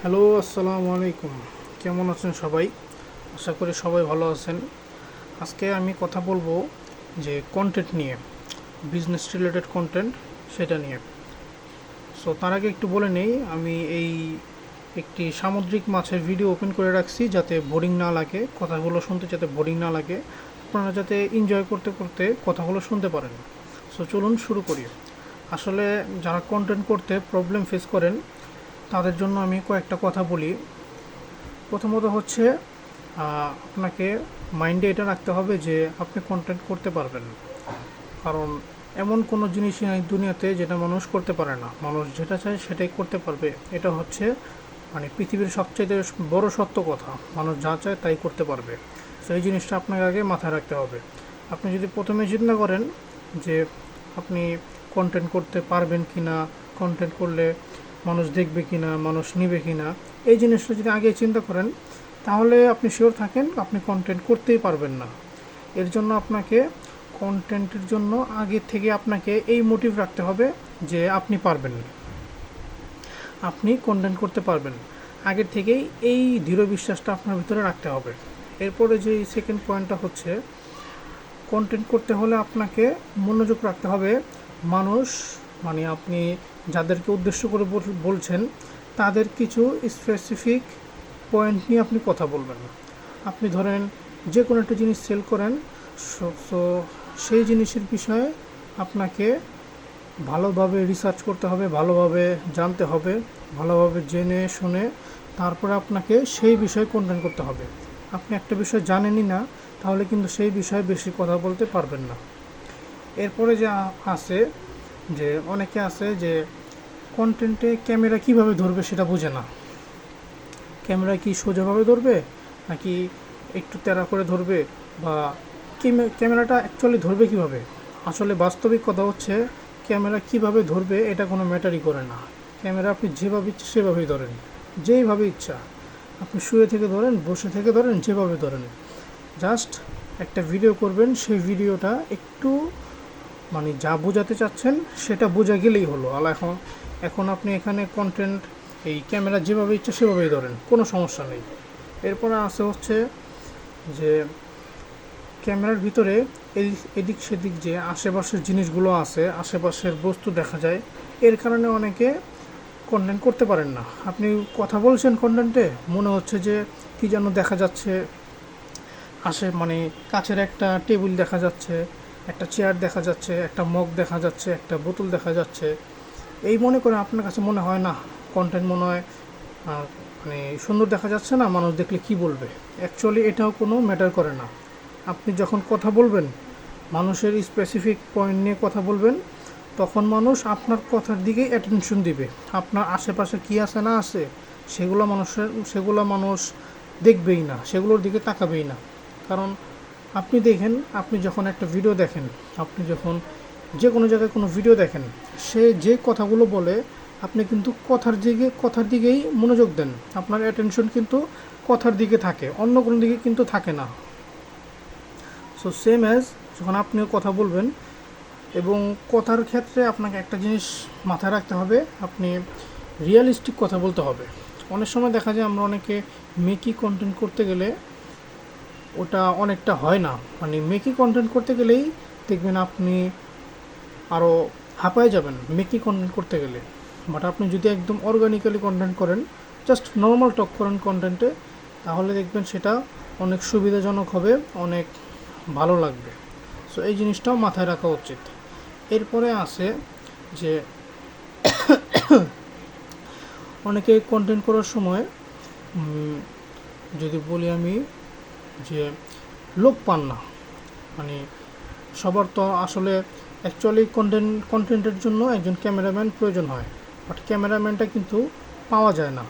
Hello, আসসালামু আলাইকুম। কেমন আছেন সবাই? আশা করি সবাই ভালো আছেন। আজকে আমি কথা বলবো যে কন্টেন্ট নিয়ে, বিজনেস রিলেটেড কন্টেন্ট সেটা নিয়ে। সো তার আগে একটু বলে নেই, আমি এই একটি সামুদ্রিক মাছের ভিডিও ওপেন করে রাখছি যাতে বোরিং না লাগে, কথাগুলো শুনতে যাতে বোরিং না লাগে, আপনারা যাতে এনজয় করতে করতে কথাগুলো শুনতে পারেন। সো চলুন শুরু করি। আসলে যারা কন্টেন্ট করতে প্রবলেম ফেস করেন তাদের জন্য আমি কয়েকটা কথা বলি। প্রথমত হচ্ছে আপনাকে মাইন্ডে এটা রাখতে হবে যে আপনি কন্টেন্ট করতে পারবেন। কারণ এমন কোনো জিনিসই নাই দুনিয়াতে যেটা মানুষ করতে পারে না। মানুষ যেটা চায় সেটাই করতে পারবে। এটা হচ্ছে মানে পৃথিবীর সবচেয়ে বড় সত্য কথা। মানুষ যা চায় তাই করতে পারবে। তো এই জিনিসটা আপনাকে আগে মাথায় রাখতে হবে। আপনি যদি প্রথমে চিন্তা করেন যে আপনি কন্টেন্ট করতে পারবেন কি না, কন্টেন্ট করলে মানুষ দেখবে কি না, মানুষ নিবে কি না, এই জিনিসটা যদি আগে চিন্তা করেন তাহলে আপনি শিওর থাকেন আপনি কন্টেন্ট করতেই পারবেন না। এর জন্য আপনাকে কন্টেন্টের জন্য আগে থেকে আপনাকে এই মোটিভ রাখতে হবে যে আপনি পারবেন, আপনি কন্টেন্ট করতে পারবেন। আগের থেকেই এই দৃঢ় বিশ্বাসটা আপনার ভিতরে রাখতে হবে। এরপরে যে সেকেন্ড পয়েন্টটা হচ্ছে কন্টেন্ট করতে হলে আপনাকে মনোযোগ রাখতে হবে। মানুষ মানে আপনি যাদেরকে উদ্দেশ্য করে বলছেন তাদের কিছু স্পেসিফিক পয়েন্ট নিয়ে আপনি কথা বলবেন। আপনি ধরেন যে কোনো একটা জিনিস সেল করেন, সো সেই জিনিসের বিষয়ে আপনাকে ভালোভাবে রিসার্চ করতে হবে, ভালোভাবে জানতে হবে, ভালোভাবে জেনে শুনে তারপরে আপনাকে সেই বিষয়ে কন্টেন্ট করতে হবে। আপনি একটা বিষয় জানেনই না তাহলে কিন্তু সেই বিষয়ে বেশি কথা বলতে পারবেন না। এরপরে যে আছে যে অনেকে আছে যে কন্টেন্টে ক্যামেরা কিভাবে ধরবে সেটা বোঝে না। ক্যামেরা কি সোজাভাবে ধরবে নাকি একটু তেড়া করে ধরবে, বা ক্যামেরাটা অ্যাকচুয়ালি ধরবে কিভাবে। আসলে বাস্তবিক কথা হচ্ছে ক্যামেরা কিভাবে ধরবে এটা কোনো ম্যাটারই করে না। ক্যামেরা আপনি যেভাবে ইচ্ছা সেভাবেই ধরেন, যেইভাবে ইচ্ছা আপনি শুয়ে থেকে ধরেন, বসে থেকে ধরেন, যেভাবে ধরেন। জাস্ট একটা ভিডিও করবেন, সেই ভিডিওটা একটু মানে যা বোঝাতে চাচ্ছেন সেটা বোঝা গেলেই হলো। আর এখন আপনি এখানে কন্টেন্ট এই ক্যামেরা যেভাবে ইচ্ছা সেভাবেই ধরেন, কোনো সমস্যা নেই। এরপরে আছে হচ্ছে যে ক্যামেরার ভিতরে এদিক সেদিক যে আশেপাশের জিনিসগুলো আছে, আশেপাশের বস্তু দেখা যায়, এর কারণে অনেকে কন্টেন্ট করতে পারেন না। আপনি কথা বলছেন কন্টেন্টে, মনে হচ্ছে যে কী যেন দেখা যাচ্ছে, মানে কাছের একটা টেবিল দেখা যাচ্ছে, একটা চেয়ার দেখা যাচ্ছে, একটা মগ দেখা যাচ্ছে, একটা বোতল দেখা যাচ্ছে। এই মনে করে আপনার কাছে মনে হয় না কন্টেন্ট মনে হয় মানে সুন্দর দেখা যাচ্ছে না, মানুষ দেখলে কি বলবে। অ্যাকচুয়ালি এটাও কোনো ম্যাটার করে না। আপনি যখন কথা বলবেন, মানুষের স্পেসিফিক পয়েন্ট নিয়ে কথা বলবেন, তখন মানুষ আপনার কথার দিকেই অ্যাটেনশন দিবে। আপনার আশেপাশে কী আছে না আছে সেগুলো মানুষ দেখবেই না, সেগুলোর দিকে তাকাবেই না। কারণ আপনি দেখেন, আপনি যখন একটা ভিডিও দেখেন, আপনি যখন যে কোনো জায়গায় কোনো ভিডিও দেখেন, সে যে কথাগুলো বলে আপনি কিন্তু কথার দিকেই মনোযোগ দেন। আপনার অ্যাটেনশন কিন্তু কথার দিকে থাকে, অন্য কোনো দিকে কিন্তু থাকে না। সো সেম অ্যাজ যখন আপনিও কথা বলবেন, এবং কথার ক্ষেত্রে আপনাকে একটা জিনিস মাথায় রাখতে হবে, আপনি রিয়েলিস্টিক কথা বলতে হবে। অনেক সময় দেখা যায় আমরা অনেকে মেকি কন্টেন্ট করতে গেলে ওটা অনেকটা হয় না। মানে মেকি কন্টেন্ট করতে গেলেই দেখবেন আপনি আরও হাঁপায়ে যাবেন মেকি কন্টেন্ট করতে গেলে। বাট আপনি যদি একদম অর্গানিক্যালি কন্টেন্ট করেন, জাস্ট নর্মাল টক করেন কন্টেন্টে, তাহলে দেখবেন সেটা অনেক সুবিধাজনক হবে, অনেক ভালো লাগবে। সো এই জিনিসটাও মাথায় রাখা উচিত। এরপরে আছে যে অনেকে কন্টেন্ট করার সময় যদি বলি আমি যে লোক পান না। মানে সবার তো আসলে অ্যাকচুয়ালি কন্টেন্টের জন্য একজন ক্যামেরাম্যান প্রয়োজন হয়, বাট ক্যামেরাম্যানটা কিন্তু পাওয়া যায় না।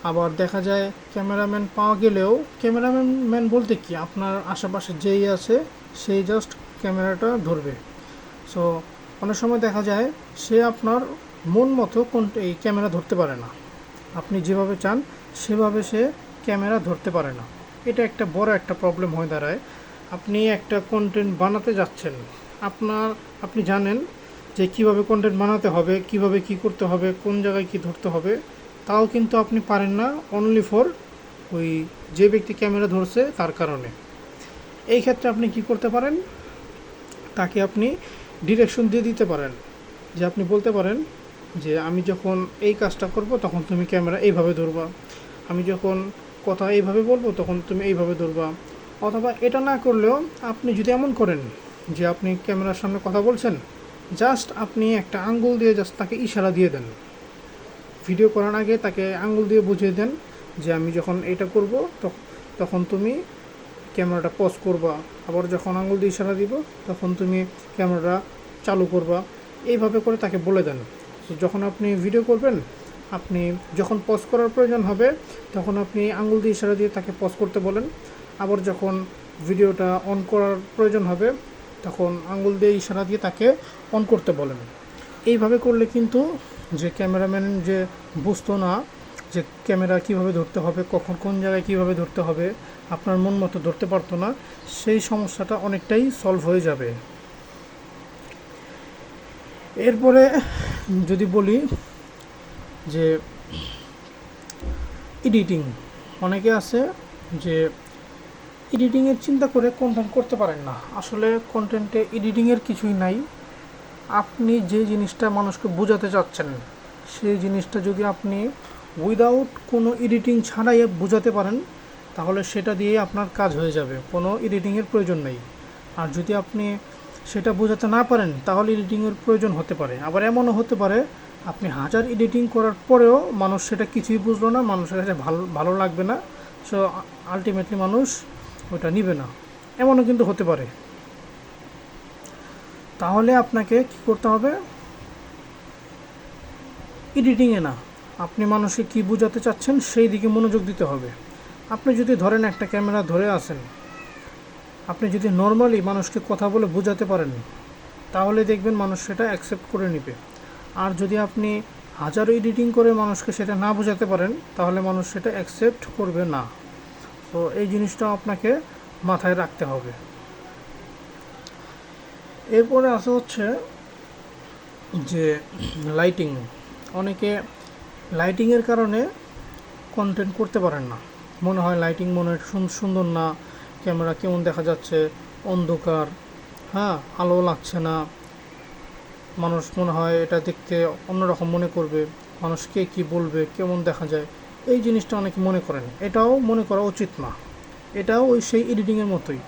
আবার দেখা যায় ক্যামেরাম্যান পাওয়া গেলেও ক্যামেরাম্যান বলতে কি আপনার আশেপাশে যেই আছে সেই জাস্ট ক্যামেরাটা ধরবে। সো অনেক সময় দেখা যায় সে আপনার মন মতো এই ক্যামেরা ধরতে পারে না। আপনি যেভাবে চান সেভাবে সে ক্যামেরা ধরতে পারে না। এটা একটা বড় একটা প্রবলেম হয়ে দাঁড়ায়। আপনি একটা কন্টেন্ট বানাতে যাচ্ছেন, আপনি জানেন যে কিভাবে কন্টেন্ট বানাতে হবে, কিভাবে কি করতে হবে, কোন জায়গায় কি ধরতে হবে, তাও কিন্তু আপনি পারেন না, অনলি ফর ওই যে ব্যক্তি ক্যামেরা ধরছে তার কারণে। এই ক্ষেত্রে আপনি কি করতে পারেন, তাকে আপনি ডিরেকশন দিয়ে দিতে পারেন, যে আপনি বলতে পারেন যে আমি যখন এই কাজটা করব তখন তুমি ক্যামেরা এইভাবে ধরবা, আমি যখন কথা এইভাবে বলবো তখন তুমি এইভাবে ধরবা। অথবা এটা না করলেও আপনি যদি এমন করেন যে আপনি ক্যামেরার সামনে কথা বলছেন, জাস্ট আপনি একটা আঙ্গুল দিয়ে জাস্ট তাকে ইশারা দিয়ে দেন, ভিডিও করার আগে তাকে আঙ্গুল দিয়ে বুঝিয়ে দেন যে আমি যখন এটা করব তখন তুমি ক্যামেরাটা পজ করবা, আবার যখন আঙ্গুল দিয়ে ইশারা দিব তখন তুমি ক্যামেরাটা চালু করবা। এইভাবে করে তাকে বলে দেন। তো যখন আপনি ভিডিও করবেন, আপনি যখন পজ করার প্রয়োজন হবে তখন আপনি আঙ্গুল দিয়ে ইশারা দিয়ে তাকে পজ করতে বলেন, আবার যখন ভিডিওটা অন করার প্রয়োজন হবে তখন আঙ্গুল দিয়ে ইশারা দিয়ে তাকে অন করতে বলেন। এইভাবে করলে কিন্তু যে ক্যামেরাম্যান যে বুঝতো না যে ক্যামেরা কীভাবে ধরতে হবে, কখন কোন জায়গায় কীভাবে ধরতে হবে, আপনার মন মতো ধরতে পারতো না, সেই সমস্যাটা অনেকটাই সলভ হয়ে যাবে। এরপরে যদি বলি যে এডিটিং, অনেকে আছে যে এডিটিংয়ের চিন্তা করে কন্টেন্ট করতে পারেন না। আসলে কন্টেন্টে এডিটিংয়ের কিছুই নাই। আপনি যে জিনিসটা মানুষকে বোঝাতে চাচ্ছেন সেই জিনিসটা যদি আপনি উইদাউট কোনো এডিটিং ছাড়াই বোঝাতে পারেন তাহলে সেটা দিয়েই আপনার কাজ হয়ে যাবে, কোনো এডিটিংয়ের প্রয়োজন নেই। আর যদি আপনি সেটা বোঝাতে না পারেন তাহলে এডিটিংয়ের প্রয়োজন হতে পারে। আবার এমনও হতে পারে আপনি হাজার এডিটিং করার পরেও মানুষ সেটা কিছুই বুঝলো না, মানুষের কাছে ভালো লাগবে না, সো আলটিমেটলি মানুষ ওটা নিবে না, এমনও কিন্তু হতে পারে। তাহলে আপনাকে কি করতে হবে, এডিটিংয়ে না, আপনি মানুষকে কী বোঝাতে চাচ্ছেন সেই দিকে মনোযোগ দিতে হবে। আপনি যদি ধরেন একটা ক্যামেরা ধরে আছেন, আপনি যদি নর্মালি মানুষকে কথা বলে বোঝাতে পারেন তাহলে দেখবেন মানুষ সেটা অ্যাকসেপ্ট করে নেবে। আর যদি আপনি হাজারো এডিটিং করে মানুষকে সেটা না বোঝাতে পারেন তাহলে মানুষ সেটা অ্যাকসেপ্ট করবে না। তো এই জিনিসটা আপনাকে মাথায় রাখতে হবে। এরপরে আসা হচ্ছে যে লাইটিং। অনেকে লাইটিংয়ের কারণে কন্টেন্ট করতে পারেন না, মনে হয় লাইটিং মনে হয় সুন্দর না, ক্যামেরা কেমন দেখা যাচ্ছে, অন্ধকার, আলো লাগছে না, মানুষ মনে হয় এটা দেখতে অন্যরকম মনে করবে, মানুষ কে কী বলবে, কেমন দেখা যায়, এই জিনিসটা অনেকে মনে করেন। এটাও মনে করা উচিত না, এটাও ওই সেই এডিটিংয়ের মতোই।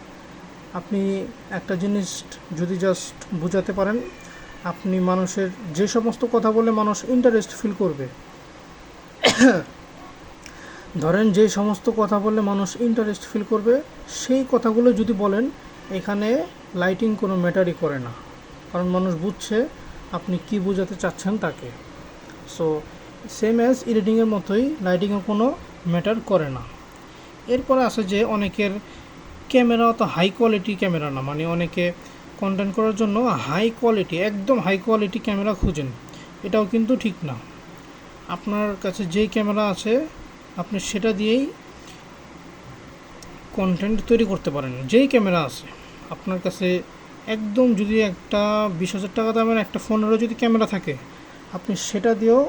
আপনি একটা জিনিস যদি জাস্ট বোঝাতে পারেন, আপনি মানুষের যে সমস্ত কথা বলে মানুষ ইন্টারেস্ট ফিল করবে, ধরেন যে সমস্ত কথা বললে মানুষ ইন্টারেস্ট ফিল করবে সেই কথাগুলো যদি বলেন, এখানে লাইটিং কোনো ম্যাটারই করে না, কারণ মানুষ বুঝছে আপনি কি বোঝাতে চাচ্ছেন তাকে। সো সেম অ্যাজ এডিটিংয়ের মতোই লাইটিংও কোনো ম্যাটার করে না। এরপরে আসে যে অনেকের ক্যামেরা অত হাই কোয়ালিটি ক্যামেরা না, মানে অনেকে কন্টেন্ট করার জন্য হাই কোয়ালিটি, একদম হাই কোয়ালিটি ক্যামেরা খুঁজেন, এটাও কিন্তু ঠিক না। আপনার কাছে যেই ক্যামেরা আছে আপনি সেটা দিয়েই কন্টেন্ট তৈরি করতে পারেন। যেই ক্যামেরা আছে আপনার কাছে, একদম যদি একটা 20,000 টাকা দামের একটা ফোনেরও যদি ক্যামেরা থাকে আপনি সেটা দিয়েও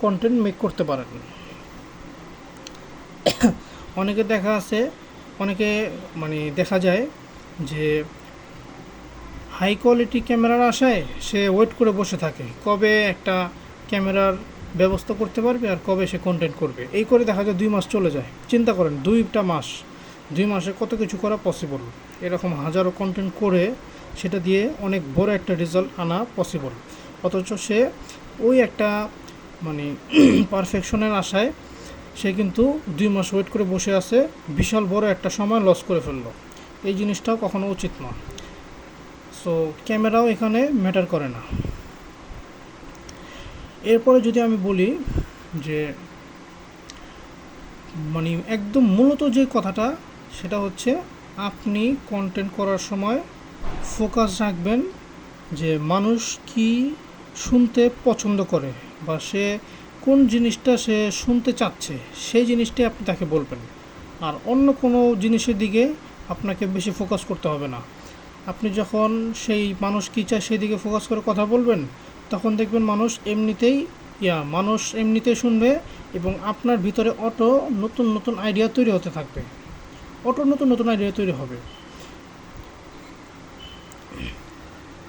কন্টেন্ট মেক করতে পারেন। অনেকে দেখা যায় যে হাই কোয়ালিটি ক্যামেরার আশায় সে ওয়েট করে বসে থাকে কবে একটা ক্যামেরার ব্যবস্থা করতে পারবে আর কবে সে কন্টেন্ট করবে। এই করে দেখা যায় 2 মাস চলে যায়। চিন্তা করেন 2 মাসে কত কিছু করা পসিবল। এরকম হাজারো কন্টেন্ট করে সেটা দিয়ে অনেক বড় একটা রেজাল্ট আনা পসিবল, অথচ সে ওই একটা পারফেকশনের আশায় সে কিন্তু 2 মাস ওয়েট করে বসে আছে, বিশাল বড় একটা সময় লস করে ফেললো। এই জিনিসটাও কখনো উচিত না। সো ক্যামেরাও এখানে ম্যাটার করে না। এরপরে যদি আমি বলি যে একদম মূলত যে কথাটা, সেটা হচ্ছে আপনি কন্টেন্ট করার সময় ফোকাস রাখবেন যে মানুষ কি শুনতে পছন্দ করে বা সে কোন জিনিসটা সে শুনতে চাচ্ছে সেই জিনিসটাই আপনি তাকে বলবেন। আর অন্য কোনো জিনিসের দিকে আপনাকে বেশি ফোকাস করতে হবে না। আপনি যখন সেই মানুষ কী চায় সেই দিকে ফোকাস করে কথা বলবেন তখন দেখবেন মানুষ এমনিতেই মানুষ এমনিতে শুনবে এবং আপনার ভিতরে নতুন নতুন আইডিয়া তৈরি হতে থাকবে, নতুন নতুন আইডিয়া তৈরি হবে।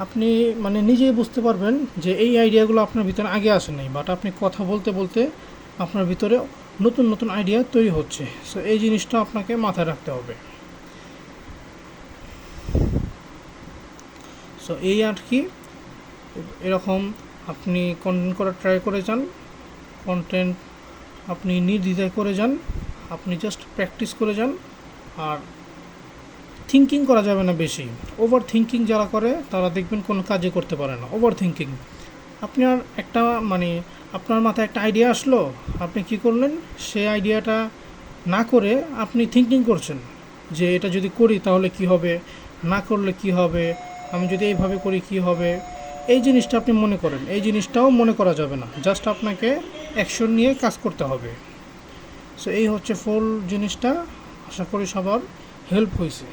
আপনি মানে নিজেই বুঝতে পারবেন যে এই আইডিয়াগুলো আপনার ভিতরে আগে আসে নাই, বাট আপনি কথা বলতে বলতে আপনার ভিতরে নতুন নতুন আইডিয়া তৈরি হচ্ছে। সো এই জিনিসটা আপনাকে মাথায় রাখতে হবে। সো এই আর কি, এরকম আপনি কন্টেন্ট করা ট্রাই করে যান, কন্টেন্ট আপনি নির্দ্বিধায় করে যান, আপনি জাস্ট প্র্যাকটিস করে যান। আর থিঙ্কিং করা যাবে না বেশি। ওভার থিঙ্কিং যারা করে তারা দেখবেন কোনো কাজে করতে পারে না। ওভার থিঙ্কিং, আপনার একটা মানে আপনার মাথায় একটা আইডিয়া আসলো, আপনি কি করলেন, সেই আইডিয়াটা না করে আপনি থিঙ্কিং করছেন যে এটা যদি করি তাহলে কি হবে, না করলে কি হবে, আমি যদি এইভাবে করি কি হবে। এই জিনিসটা আপনি মনে করেন, এই জিনিসটাও মনে করা যাবে না, জাস্ট আপনাকে অ্যাকশন নিয়ে কাজ করতে হবে। সো এই হচ্ছে ফুল জিনিসটা। আশা করি সবার হেল্প হয়েছে।